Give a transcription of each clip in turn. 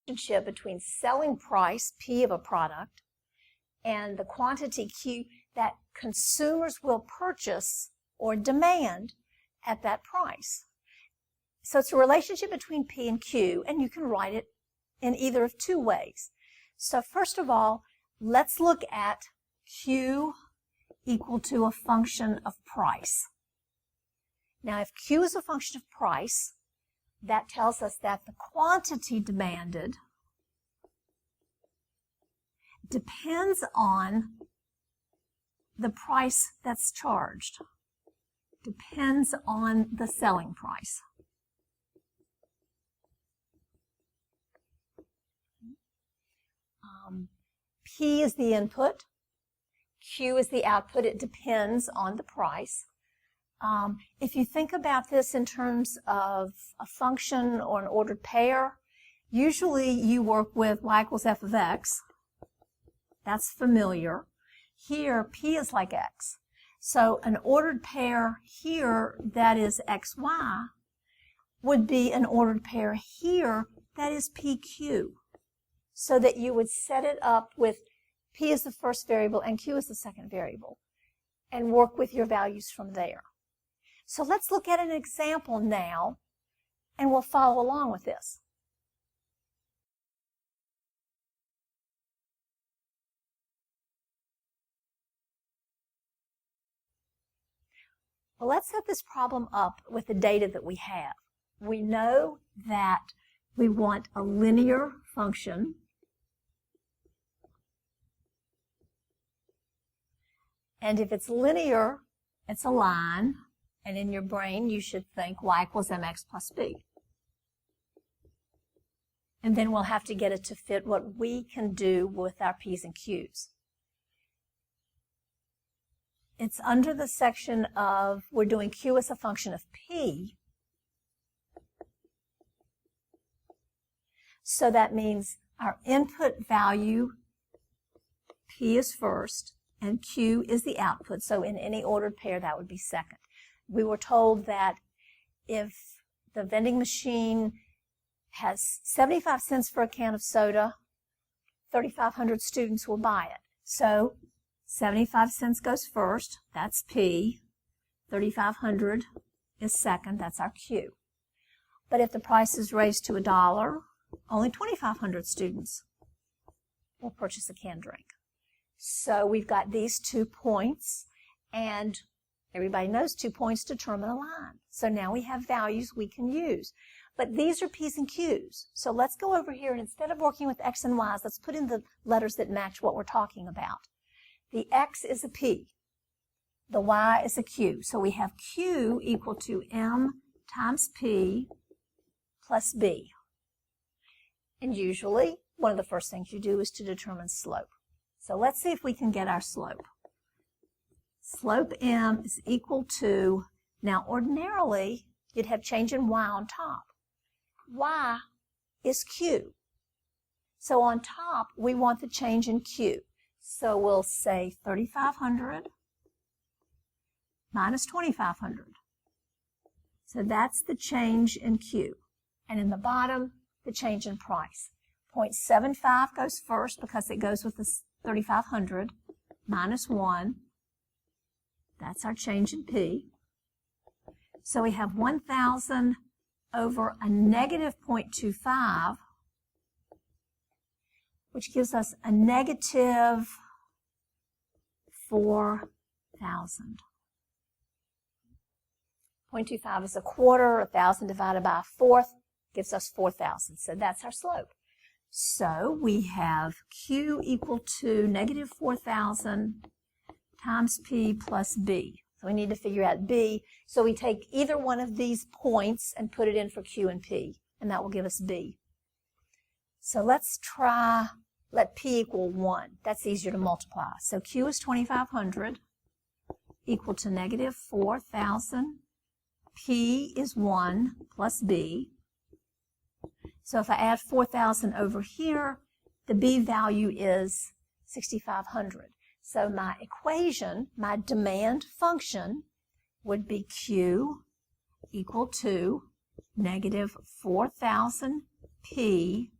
relationship between selling price, P of a product, and the quantity Q that consumers will purchase or demand at that price. So it's a relationship between P and Q, and you can write it in either of two ways. So first of all, let's look at Q equal to a function of price. Now, if Q is a function of price, that tells us that the quantity demanded depends on the price that's charged, depends on the selling price. P is the input, Q is the output. It depends on the price. If you think about this in terms of a function or an ordered pair, usually you work with y equals f of x. That's familiar. Here, P is like x. So an ordered pair here that is xy would be an ordered pair here that is PQ. So that you would set it up with P as the first variable and Q as the second variable and work with your values from there. So let's look at an example now and we'll follow along with this. Well, let's set this problem up with the data that we have. We know that we want a linear function and if it's linear, it's a line, and in your brain you should think y equals mx plus b. And then we'll have to get it to fit what we can do with our p's and q's. It's under the section of we're doing q as a function of p. So that means our input value, P is first, and Q is the output. So in any ordered pair, that would be second. We were told that if the vending machine has 75 cents for a can of soda, 3,500 students will buy it. So 75 cents goes first, that's P. 3,500 is second, that's our Q. But if the price is raised to $1, only 2,500 students will purchase a canned drink. So we've got these 2 points, and everybody knows 2 points determine a line. So now we have values we can use. But these are P's and Q's. So let's go over here, and instead of working with X and Y's, let's put in the letters that match what we're talking about. The X is a P. The Y is a Q. So we have Q equal to M times P plus B. And usually, one of the first things you do is to determine slope. So let's see if we can get our slope. Slope M is equal to, now ordinarily, you'd have change in Y on top. Y is Q. So on top, we want the change in Q. So we'll say 3,500 minus 2,500. So that's the change in Q. And in the bottom, the change in price. 0.75 goes first because it goes with the 3,500 minus 1. That's our change in P. So we have 1,000 over a negative 0.25, which gives us a negative 4,000. 0.25 is a quarter. 1,000 divided by a fourth gives us 4,000. So that's our slope. So we have Q equal to negative 4,000 times P plus B. So we need to figure out B. So we take either one of these points and put it in for Q and P, and that will give us B. So let's try, let P equal 1. That's easier to multiply. So Q is 2,500 equal to negative 4,000. P is 1 plus B. So if I add 4,000 over here, the B value is 6,500. So my equation, my demand function, would be Q equal to negative 4,000 P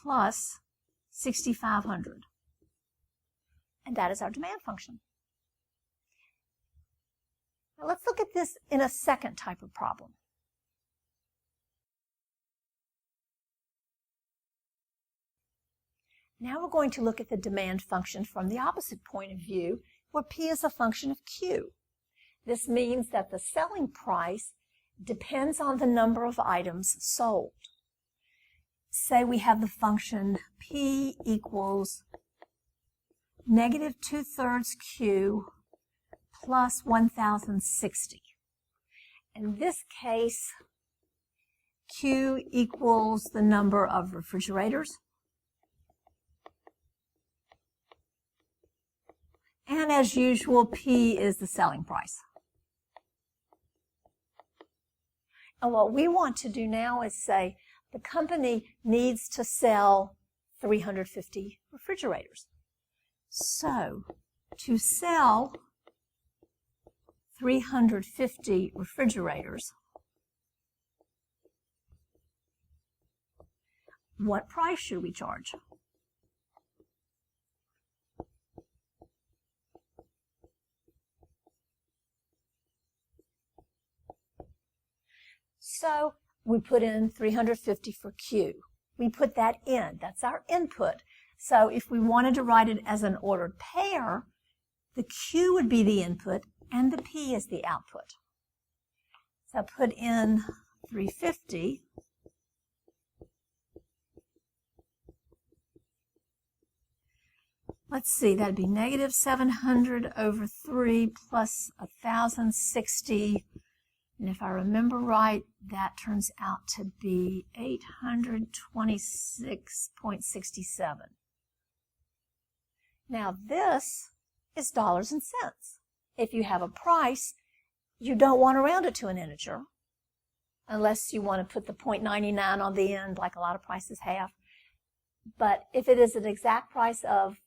plus 6,500. And that is our demand function. Now let's look at this in a second type of problem. Now we're going to look at the demand function from the opposite point of view, where P is a function of Q. This means that the selling price depends on the number of items sold. Say we have the function P equals negative 2/3 Q plus 1,060. In this case, Q equals the number of refrigerators. And as usual, P is the selling price. And what we want to do now is say the company needs to sell 350 refrigerators. So, to sell 350 refrigerators, what price should we charge? So we put in 350 for Q. We put that in. That's our input. So if we wanted to write it as an ordered pair, the Q would be the input and the P is the output. So I put in 350. Let's see, that'd be negative 700 over 3 plus 1,060. And if I remember right, that turns out to be 826.67. Now this is dollars and cents. If you have a price, you don't want to round it to an integer, unless you want to put the 0.99 on the end like a lot of prices have. But if it is an exact price of,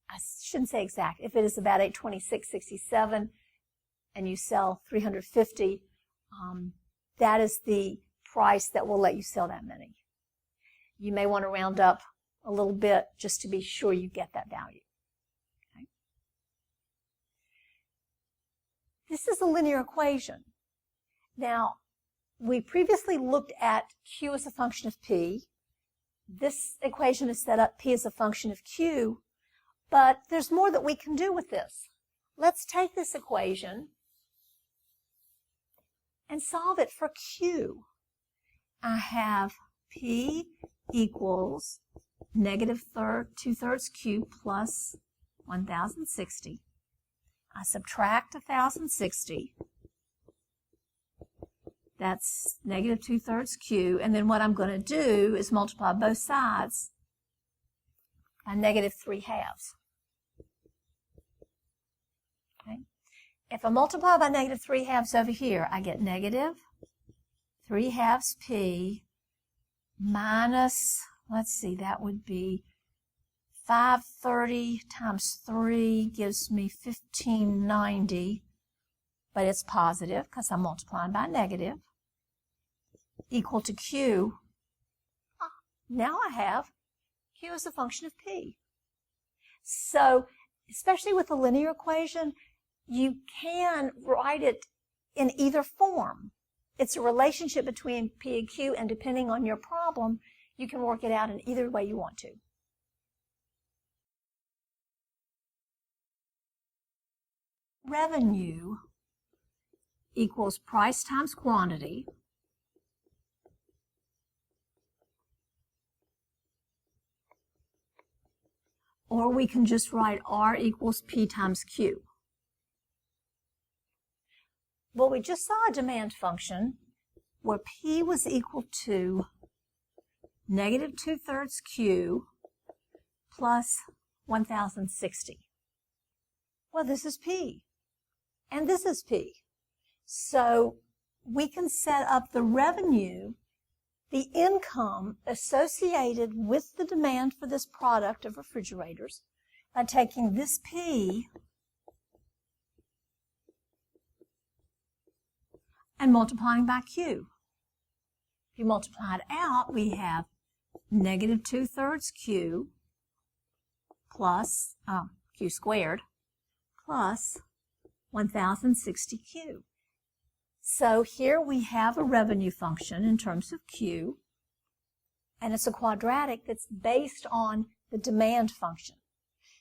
I shouldn't say exact, if it is about 826.67 and you sell 350, that is the price that will let you sell that many. You may want to round up a little bit just to be sure you get that value. Okay. This is a linear equation. Now, we previously looked at Q as a function of P. This equation is set up P as a function of Q, but there's more that we can do with this. Let's take this equation and solve it for Q. I have P equals negative 2/3 Q plus 1,060. I subtract 1,060. That's negative 2/3 Q. And then what I'm going to do is multiply both sides by negative 3/2. Okay. If I multiply by negative 3/2 over here, I get negative 3/2 P minus, let's see, that would be 530 times 3 gives me 1590, but it's positive because I'm multiplying by negative, equal to Q. Now I have Q as a function of P. So, especially with a linear equation, you can write it in either form. It's a relationship between P and Q, and depending on your problem, you can work it out in either way you want to. Revenue equals price times quantity. Or we can just write R equals P times Q. Well, we just saw a demand function where P was equal to negative 2/3 Q plus 1,060. Well, this is P, and this is P. So we can set up the revenue, the income associated with the demand for this product of refrigerators, by taking this P and multiplying by Q. If you multiply it out, we have negative 2/3 Q plus Q squared plus 1060 Q. So here we have a revenue function in terms of Q, and it's a quadratic that's based on the demand function.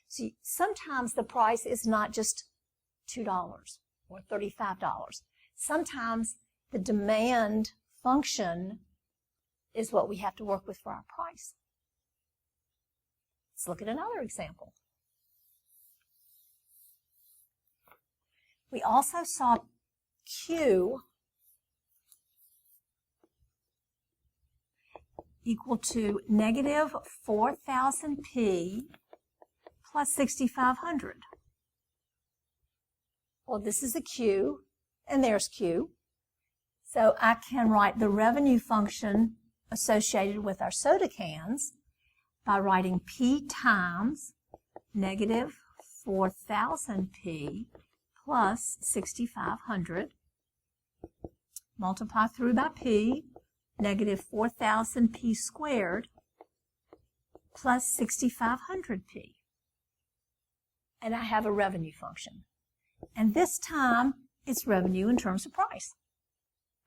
See, sometimes the price is not just $2 or $35. Sometimes the demand function is what we have to work with for our price. Let's look at another example. We also saw Q equal to negative 4,000 P plus 6,500. Well, this is a Q, and there's Q. So I can write the revenue function associated with our soda cans by writing P times negative 4,000 P plus 6,500. Multiply through by P, negative 4,000 P squared plus 6,500 P. And I have a revenue function. And this time, it's revenue in terms of price.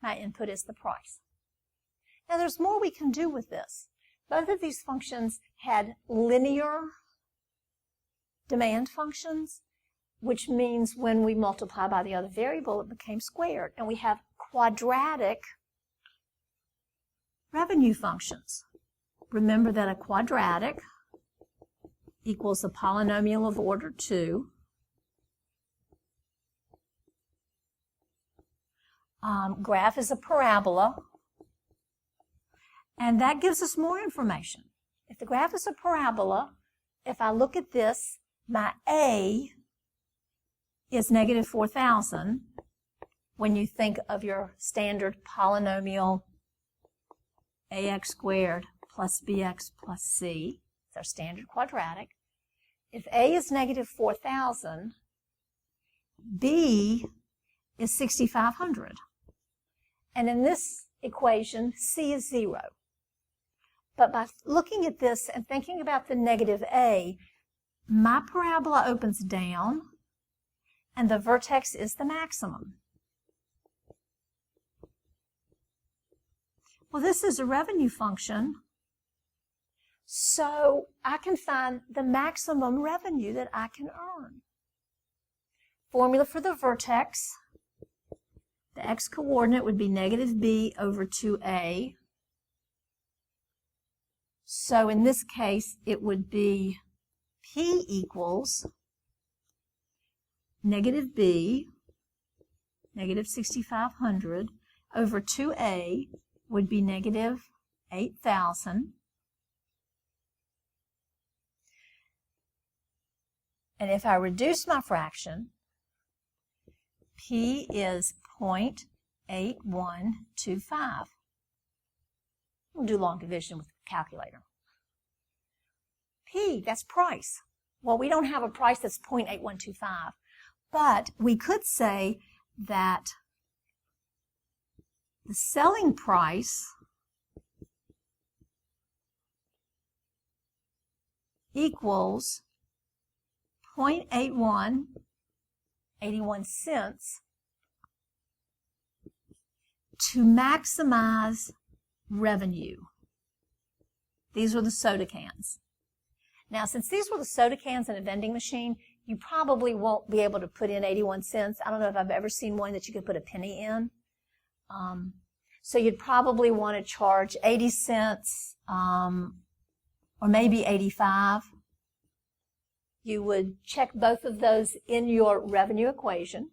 My input is the price. Now, there's more we can do with this. Both of these functions had linear demand functions, which means when we multiply by the other variable, it became squared. And we have quadratic revenue functions. Remember that a quadratic equals a polynomial of order 2. Graph is a parabola, and that gives us more information. If the graph is a parabola, if I look at this, my A is negative 4,000 when you think of your standard polynomial ax squared plus bx plus c. It's our standard quadratic. If A is negative 4,000, B is 6,500. And in this equation, C is 0. But by looking at this and thinking about the negative A, my parabola opens down, and the vertex is the maximum. Well, this is a revenue function, so I can find the maximum revenue that I can earn. Formula for the vertex, the x-coordinate would be negative b over 2a. So in this case, it would be p equals negative b, negative 6,500, over 2a would be negative 8,000. And if I reduce my fraction, P is 0.8125. We'll do long division with the calculator. P, that's price. Well, we don't have a price that's 0.8125, but we could say that the selling price equals 0.81 cents to maximize revenue. These were the soda cans. Now, since these were the soda cans in a vending machine, you probably won't be able to put in 81 cents. I don't know if I've ever seen one that you could put a penny in. So you'd probably want to charge 80 cents or maybe 85. You would check both of those in your revenue equation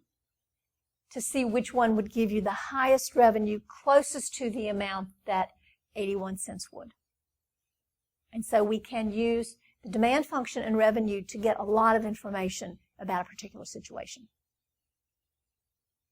to see which one would give you the highest revenue closest to the amount that 81 cents would. And so we can use the demand function and revenue to get a lot of information about a particular situation.